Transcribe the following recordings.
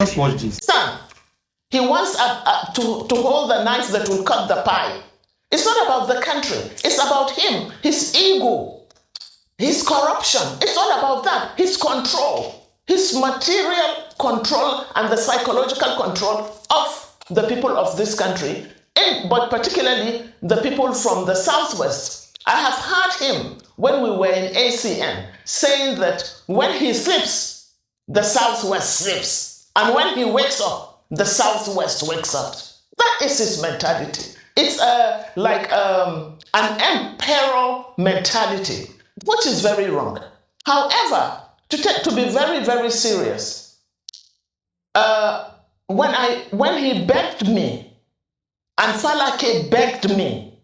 Just watch this. Son, he wants to hold the knife that will cut the pie. It's not about the country. It's about him, his ego, his corruption. It's all about that. His control, his material control and the psychological control of the people of this country, but particularly the people from the Southwest. I have heard him when we were in ACN saying that when he sleeps, the Southwest sleeps. And when he wakes up, the Southwest wakes up. That is his mentality. It's like an emperor mentality, which is very wrong. However, to be very, very serious, when he begged me, and Falake begged me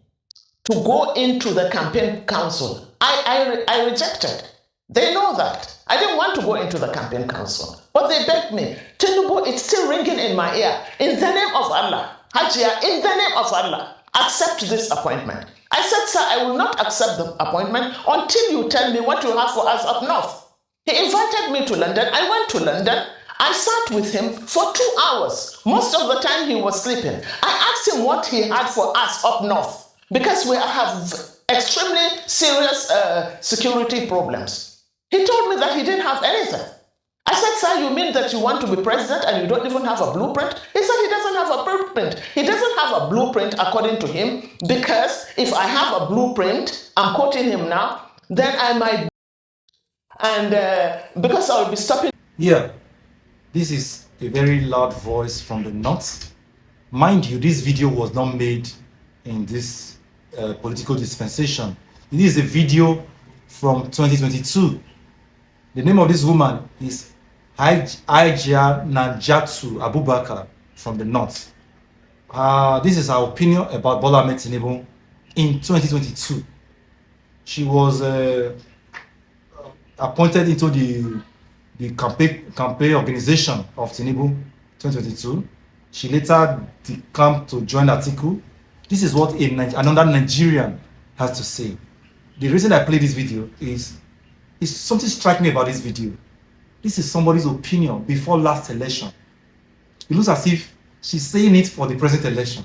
to go into the campaign council, I rejected. They know that. I didn't want to go into the campaign council, but they begged me. Tinubu, it's still ringing in my ear. In the name of Allah, Hajia, in the name of Allah, accept this appointment. I said, sir, I will not accept the appointment until you tell me what you have for us up north. He invited me to London. I went to London. I sat with him for 2 hours. Most of the time he was sleeping. I asked him what he had for us up north because we have extremely serious security problems. He told me that he didn't have anything. I said, sir, you mean that you want to be president and you don't even have a blueprint? He said he doesn't have a blueprint. He doesn't have a blueprint according to him because if I have a blueprint, I'm quoting him now, then I might, and because I will be stopping. Yeah, this is a very loud voice from the north. Mind you, this video was not made in this political dispensation. It is a video from 2022. The name of this woman is Aija Najatu Abubakar from the north. This is our opinion about Bola Ahmed Tinubu in 2022. She was appointed into the campaign organization of Tinubu 2022. She later decamped to join Atiku. This is what another Nigerian has to say. The reason I play this video is something strike me about this video. This is somebody's opinion before last election. It looks as if she's saying it for the present election.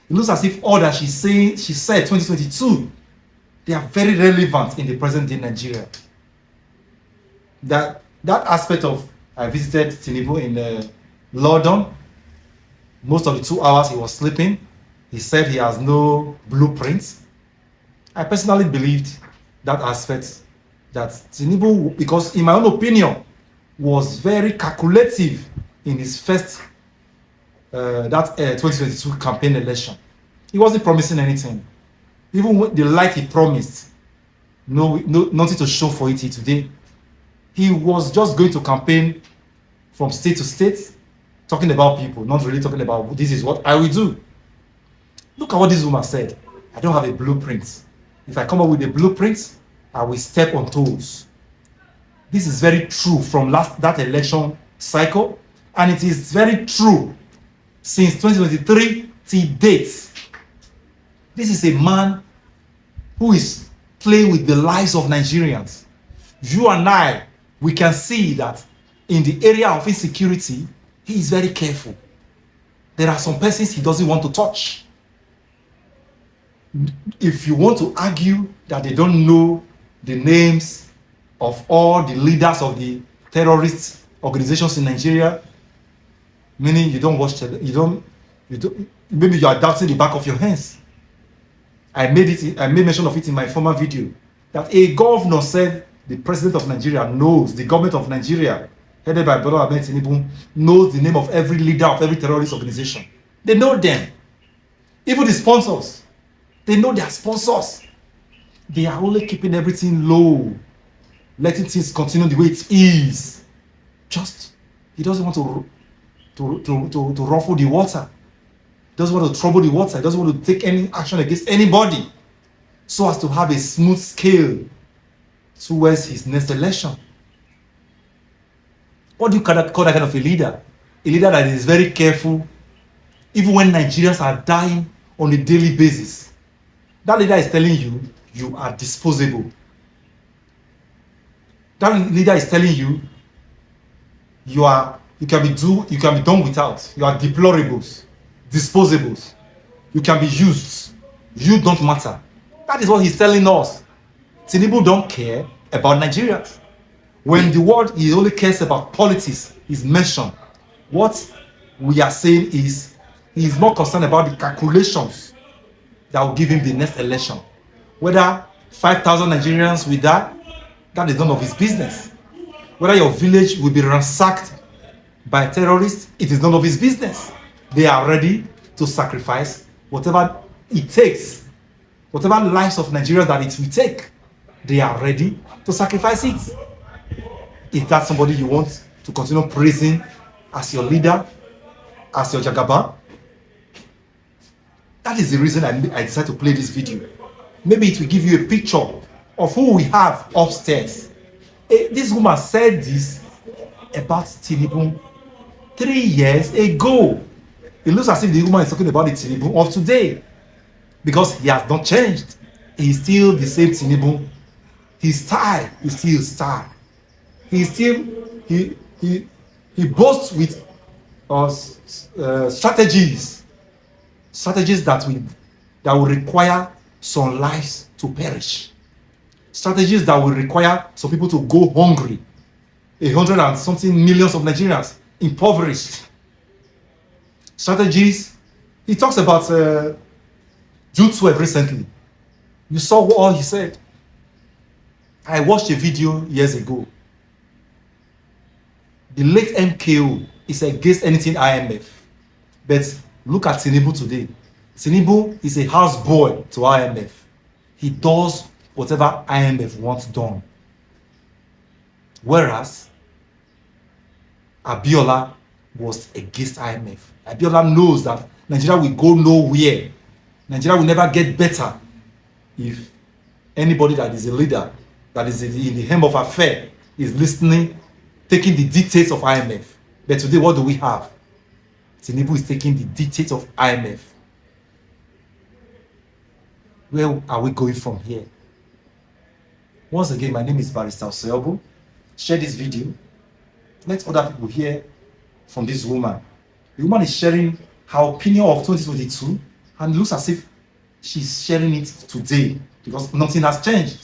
It looks as if all that she said 2022, they are very relevant in the present day Nigeria. That aspect of I visited Tinubu in London. Most of the 2 hours he was sleeping. He said he has no blueprints. I personally believed that aspect, that Tinubu, because in my own opinion, was very calculative in his first 2022 campaign election. He wasn't promising anything. Even with the light he promised, nothing to show for it today. He was just going to campaign from state to state, talking about people, not really talking about this is what I will do. Look at what this woman said. I don't have a blueprint. If I come up with a blueprint, I will step on toes. This is very true from that election cycle, and it is very true since 2023 till date. This is a man who is playing with the lives of Nigerians. You and I, we can see that in the area of insecurity, he is very careful. There are some persons he doesn't want to touch. If you want to argue that they don't know the names of all the leaders of the terrorist organizations in Nigeria, meaning you don't watch, maybe you are doubting the back of your hands. I made mention of it in my former video, that a governor said the president of Nigeria knows, the government of Nigeria, headed by Bola Ahmed Tinubu, knows the name of every leader of every terrorist organization. They know them. Even the sponsors, they know their sponsors. They are only keeping everything low, letting things continue the way it is. Just, he doesn't want to ruffle the water. He doesn't want to trouble the water. He doesn't want to take any action against anybody, so as to have a smooth scale towards his next election. What do you call that kind of a leader? A leader that is very careful, even when Nigerians are dying on a daily basis. That leader is telling you, you are disposable. That leader is telling you, you are you can be done without. You are deplorables, disposables. You can be used. You don't matter. That is what he's telling us. Tinubu don't care about Nigerians. When the word he only cares about politics is mentioned, what we are saying is he is more concerned about the calculations that will give him the next election. Whether 5,000 Nigerians will die, that is none of his business. Whether your village will be ransacked by terrorists, it is none of his business. They are ready to sacrifice whatever it takes, whatever lives of Nigeria that it will take. They are ready to sacrifice it. Is that somebody you want to continue praising as your leader, as your Jagaban? That is the reason I decided to play this video. Maybe it will give you a picture of who we have upstairs. This woman said this about Tinubu 3 years ago. It looks as if the woman is talking about the Tinubu of today, because he has not changed. He's still the same Tinubu. His style is still his style. He boasts with strategies that will require some lives to perish, strategies that will require some people to go hungry, 100 and something millions of Nigerians impoverished. Strategies. He talks about June 12 recently. You saw all he said. I watched a video years ago. The late MKO is against anything IMF. But look at Tinubu today. Tinubu is a houseboy to IMF. He does whatever IMF wants done. Whereas Abiola was against IMF. Abiola knows that Nigeria will go nowhere. Nigeria will never get better if anybody that is a leader, that is in the helm of affair, is listening, taking the dictates of IMF. But today, what do we have? Tinubu is taking the dictates of IMF. Where are we going from here? Once again, my name is Barrister Osoyobo. Share this video. Let other people hear from this woman. The woman is sharing her opinion of 2022, and it looks as if she's sharing it today because nothing has changed.